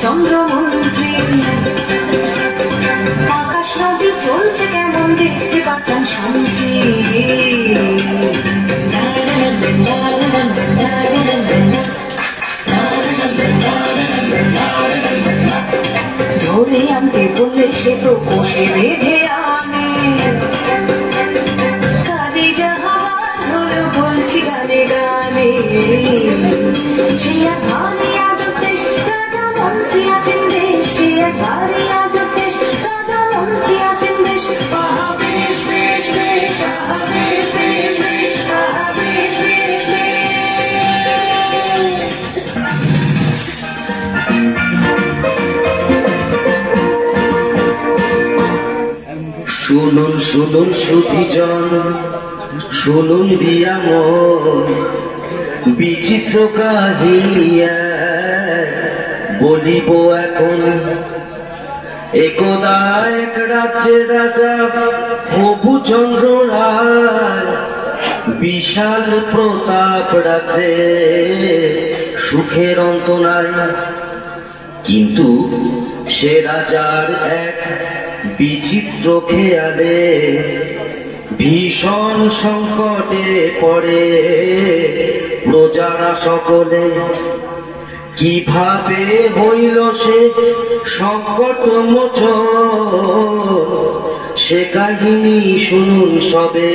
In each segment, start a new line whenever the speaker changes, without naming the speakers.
চন্দ্রমন্ত্রী আকাশ নদী চলছে কেমন দেখতে পারতাম শান্তি ধরে আনতে বললে সে তো কষে বেঁধে আনে কাজে যাহার হলো বলছি গানে গানে সে এক ভারে আজব দেশ রাজা মন্ত্রী আছেন দেশ সে এক ভারে আজব দেশ রাজা মন্ত্রী আছেন দেশ আহা বেশ বেশ বেশ আহা বেশ বেশ বেশ আহা বেশ বেশ
শুনুন শুনুন সুধীজন শুনুন দিয়া মন বিচিত্র কাহিনী বলিব এখন একদা এক রাজ্যের রাজা প্রভুচন্দ্র রায় বিশাল প্রতাপ রাজ্যে সুখের অন্ত নাই কিন্তু সে রাজার এক বিচিত্র খেয়ালে ভীষণ সংকটে পড়ে প্রজারা সকলে কিভাবে হইল সে সংকট মোচন সে কাহিনী শুনুন সবে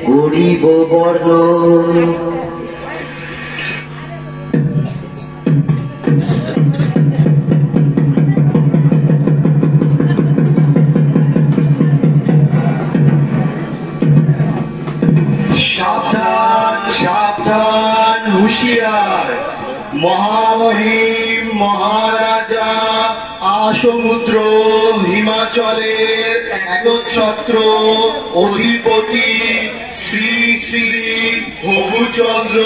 করিব বর্ণন
সাবধান হুঁশিয়ার মহামহিম মহারাজা আসমুদ্র হিমাচলের একচ্ছত্র অধিপতি শ্রী শ্রী প্রভুচন্দ্র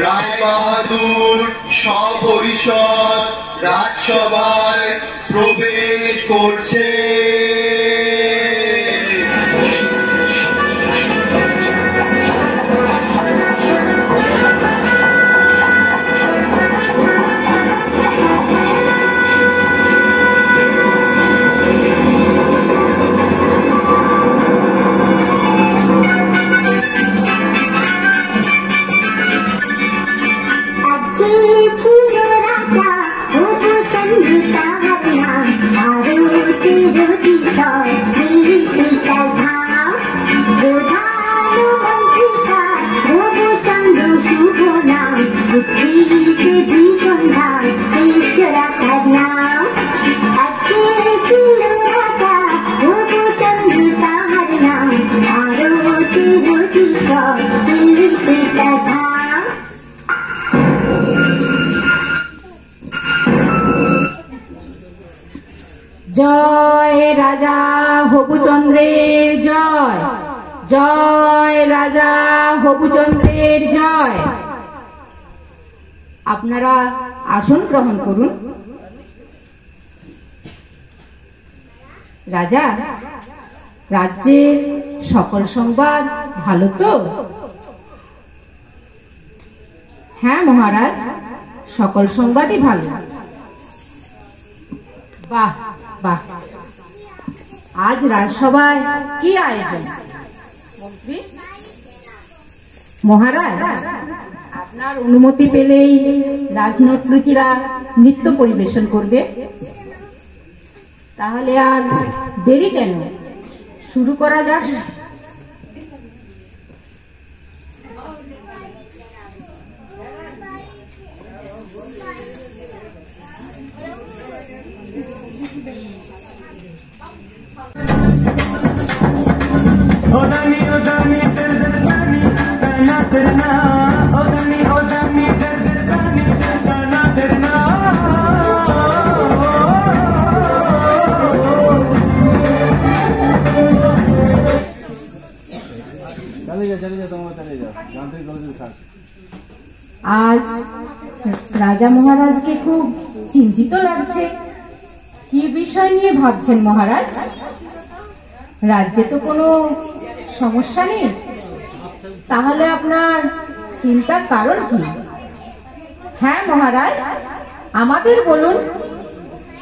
রায় বাহাদুর সপরিষদ রাজসভায় প্রবেশ করছে
জয় রাজা হবুচন্দ্রের জয় জয় রাজা হবুচন্দ্রের জয় আপনারা আসন গ্রহণ করুন রাজা রাজ্যের সকল সংবাদ ভালো তো হ্যাঁ মহারাজ সকল সংবাদই ভালো বাহ বাহ আজ রাজসভায় কি আয়োজন মন্ত্রী মহারাজ আপনার অনুমতি পেলেই রাজনর্তকীরা নৃত্য পরিবেশন করবে তাহলে আর দেরি কেন শুরু করা যাক আজ রাজা মহারাজকে খুব চিন্তিত লাগছে কি বিষয় নিয়ে ভাবছেন মহারাজ রাজ্যে তো কোনো সমস্যা নেই তাহলে আপনার চিন্তার কারণ কি হ্যাঁ মহারাজ আমাদের বলুন,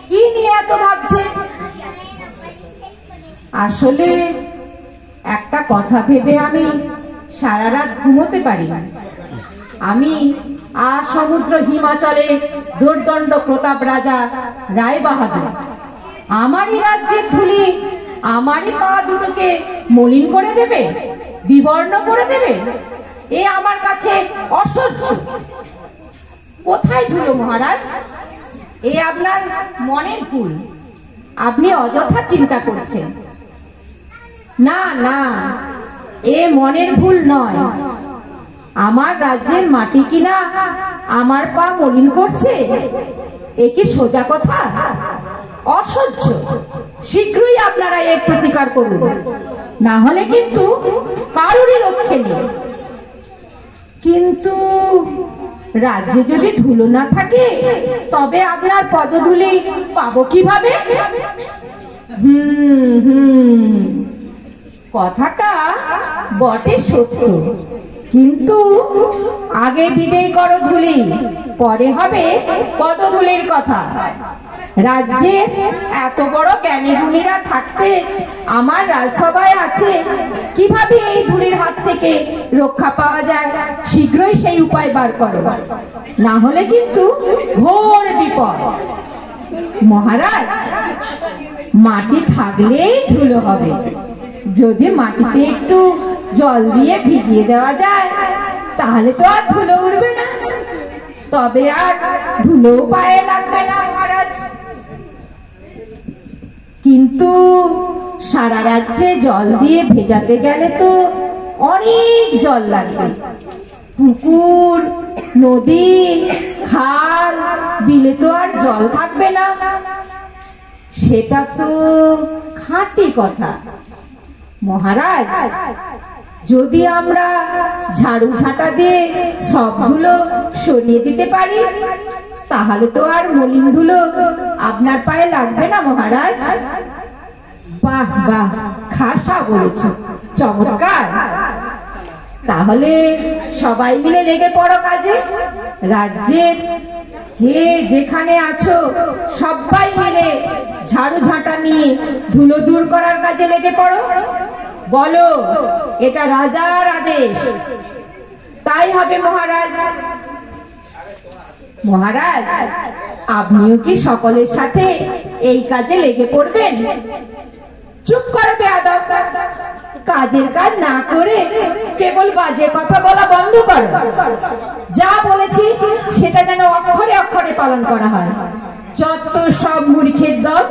কি নিয়ে এত ভাবছেন? আসলে একটা কথা ভেবে আমি সারা রাত ঘুমোতে পারি না। আমি সমুদ্র হিমাচলে দুর্দণ্ড প্রতাপ রাজা রায় বাহাদুর। আমারই রাজ্যের ধুলি আমারই পা দুটোকে মলিন করে দেবে, বিবর্ণ করে দেবে, এ আমার কাছে অসহ্য। কোথায় ধুলো মহারাজ? এ আপনার মনের ভুল। আপনি অযথা চিন্তা করছেন। না না, এ মনের ভুল নয়। আমার রাজ্যের মাটি কিনা আমার পা মলিন করছে, এ কি সোজা কথা? অসহ্য। শীঘ্রই আপনারা এর প্রতিকার করুন, না হলে কিন্তু কারোরই রক্ষে নেই। কিন্তু রাজ্যে যদি ধুলো না থাকে, তবে আপনার পদধূলি পাবো কিভাবে? কথাটা বটে সত্য, কিন্তু আগে বিদেয় করো ধুলি, পরে হবে পদধূলির কথা। রাজ্যে এত বড় জ্ঞানী গুণীরা থাকতে আমার রাজসভায় আছে, কিভাবে এই ধুলির হাত থেকে রক্ষা পাওয়া যায় শীঘ্রই সেই উপায় বার করো, না হলে কিন্তু ঘোর বিপদ। মহারাজ, মাটি থাকলেই ধুলো হবে। যদি মাটিতে একটু জল দিয়ে ভিজিয়ে দেওয়া যায়, তাহলে তো আর ধুলো উঠবে না, তবে আর ধুলো পায়ে লাগবে না মহারাজ। কিন্তু সারা রাজ্যে জল দিয়ে ভেজাতে গেলে তো অনেক জল লাগবে। পুকুর, নদী, খাল, বিলে তো আর জল থাকবে না। সেটা তো খাঁটি কথা মহারাজ। যদি আমরা ঝাড়ু ঝাঁটা দিয়ে সব ধুলো সরিয়ে দিতে পারি, তাহলে তো আর মলিন ধুলো আপনার পায়ে লাগবে না মহারাজ। বাহ বাহ, খাসা বলেছ, চমৎকার। তাহলে সবাই মিলে লেগে পড়ো কাজে। রাজ্যের যে যেখানে আছো সবাই মিলে ঝাড়ু ঝাঁটা নিয়ে ধুলো দূর করার কাজে লেগে পড়ো। বলো, এটা রাজার আদেশ। তাই হবে মহারাজ। মহারাজ, আপনিও কি সকলের সাথে এই কাজে লেগে পড়বেন? চুপ করো বেয়াদব, কাজের কাজ না করে কেবল বাজে কথা বলা বন্ধ করো। যা বলেছি সেটা যেন অক্ষরে অক্ষরে পালন করা হয়। যত সব মূর্খের দল।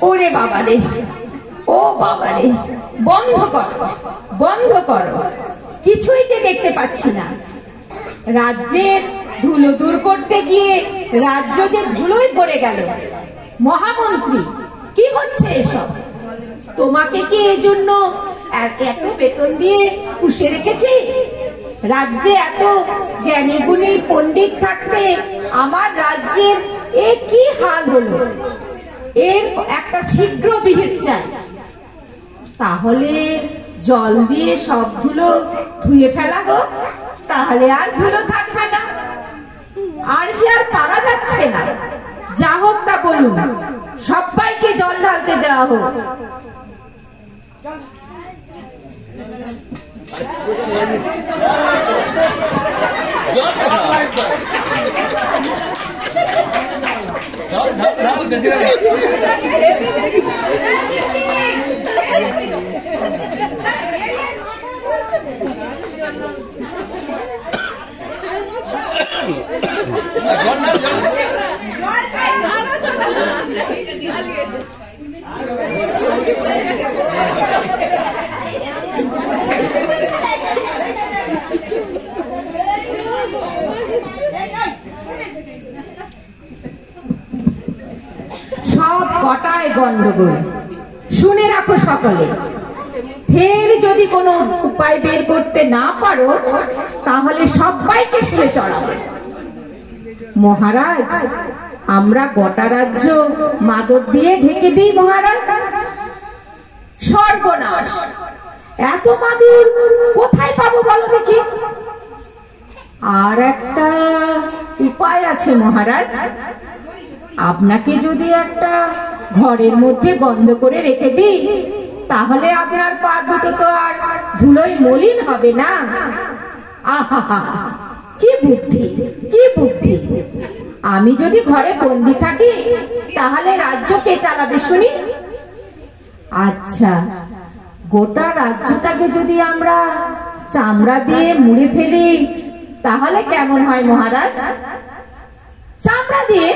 ওরে বাবারে, ও বাবারে, বন্ধ করো, বন্ধ করো। কিছুই যে দেখতে পাচ্ছি না। রাজ্যের ধুলো দূর করতে গিয়ে রাজ্য যে ধুলোয় পড়ে গেল। মহামন্ত্রী, কি হচ্ছে এসব? তোমাকে কি এজন্য এত বেতন দিয়ে পুষে রেখেছি? রাজ্যে এত জ্ঞানী গুণী পণ্ডিত থাকতে আমার রাজ্যের এ কি হাল হলো? এর একটা শীঘ্র বিহিত চাই। তাহলে জল দিয়ে সব ধুলো ধুয়ে ফেলা হোক, তাহলে আর ধুলো থাকবে না। আর যে আর পারা যাচ্ছে না, যা হোক তা বলুন, সবাইকে জল ঢালতে দেওয়া হোক। সব কটায় গন্ডগোল, শুনে রাখো সকলে। ফের যদি কোনো উপায় বের করতে না পারো তাহলে সবাইকে শুলে চড়াবো। মহারাজ, আমরা গোটা রাজ্য মাদক দিয়ে ঢেকে দিই মহারাজ। সর্বনাশ, এত মাদুর কোথায় পাবো বলো দেখি? আর একটা উপায় আছে মহারাজ, আপনাকে যদি একটা ঘরের মধ্যে বন্ধ করে রেখে দিই তাহলে আপনার পা দুটো তো আর ধুলোয় মলিন হবে না। আহা, কি বুদ্ধি, কি বুদ্ধি! আমি যদি ঘরে বন্দি থাকি তাহলে রাজ্য কে চালাবে শুনি? আচ্ছা, গোটা রাজ্যটাকে যদি আমরা চামড়া দিয়ে মুড়ে ফেলি তাহলে কেমন হয় মহারাজ? চামড়া দিয়ে